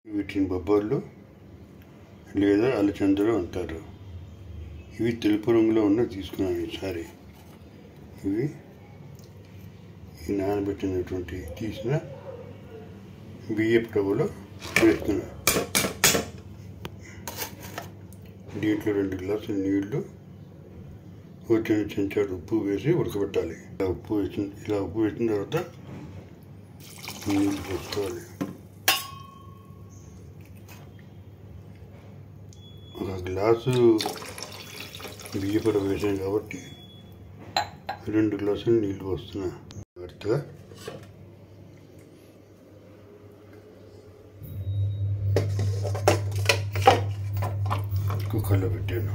వీటిని బొబ్బర్లు లేదా అలచందలు అంటారు. ఇవి తెలుపు రంగులో ఉన్న తీసుకున్నాను ఈసారి. ఇవి ఈ నానబెట్టినటువంటి తీసిన బియ్యపు రవ్వలో వేసుకున్నాను. దీంట్లో 2 గ్లాసుల నీళ్లు, వచ్చిన చెంచాడు ఉప్పు వేసి ఉడకబెట్టాలి. ఇలా ఉప్పు వేసిన తర్వాత నీళ్ళు పోసుకోవాలి. 1 గ్లాసు బియ్యపు రవ్వ వేసాను కాబట్టి 2 గ్లాసులు నీళ్ళు పోస్తున్నా. జాగ్రత్తగా కుక్కర్లో పెట్టాను.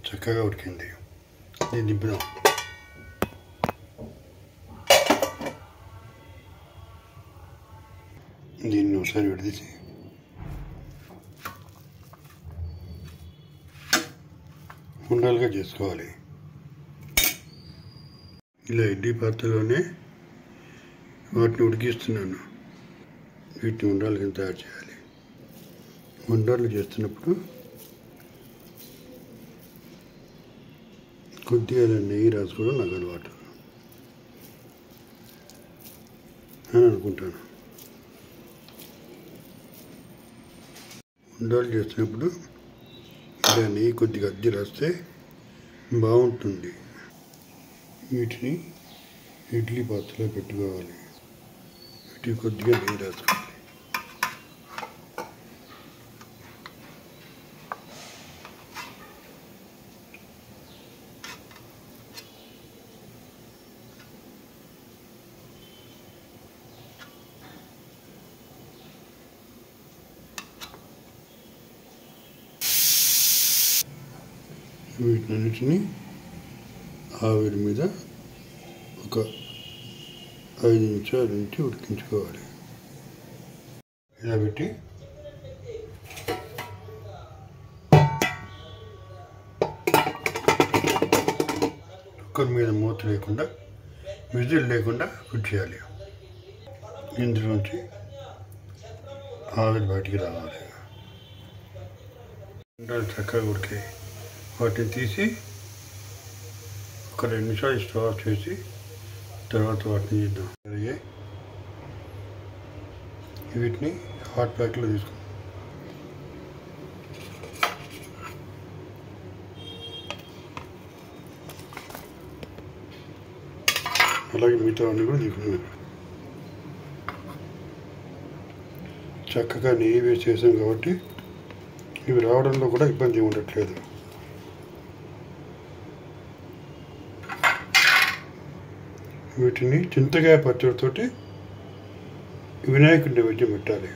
చక్కగా ఉడికింది. దీన్ని దింపుదాం. దీన్ని ఒకసారి విడదీసి ఉండలుగా చేసుకోవాలి. ఇలా ఇడ్లీ పాత్రలోనే వాటిని ఉడికిస్తున్నాను. వీటిని ఉండాలి కింద తయారు చేయాలి. ఉండలు చేస్తున్నప్పుడు కొద్దిగా నెయ్యి రాసుకోవడం నాకు అలవాటు అని అనుకుంటాను. ఉండలు చేస్తున్నప్పుడు ఇలా నెయ్యి కొద్దిగా అద్దె రాస్తే బాగుంటుంది. వీటిని ఇడ్లీ పాత్రలో పెట్టుకోవాలి. వీటికి కొద్దిగా నెయ్యి రాసుకోవాలి. వీటినన్నిటిని ఆవిరి మీద ఒక 5 నిమిషాల నుంచి ఉడికించుకోవాలి. ఇలా పెట్టి కుక్కర్ మీద మూత లేకుండా, విజిల్ లేకుండా ఫిట్ చేయాలి. ఇందులోంచి ఆవిరి బయటికి రావాలి. చక్కగా ఉడికాయి. వాటిని తీసి ఒక 2 నిమిషాలు స్టవ్ ఆఫ్ చేసి తర్వాత వాటిని చేద్దాం. అలాగే వీటిని హాట్ ప్యాక్లో తీసుకుందాం. అలాగే మిగతా అన్నీ కూడా తీసుకున్నాం. చక్కగా నెయ్యి వేసి చేసాం కాబట్టి ఇవి రావడంలో కూడా ఇబ్బంది ఉండట్లేదు. వీటిని చింతకాయ పచ్చడితోటి వినాయకుడి నైవేద్యం పెట్టాలి.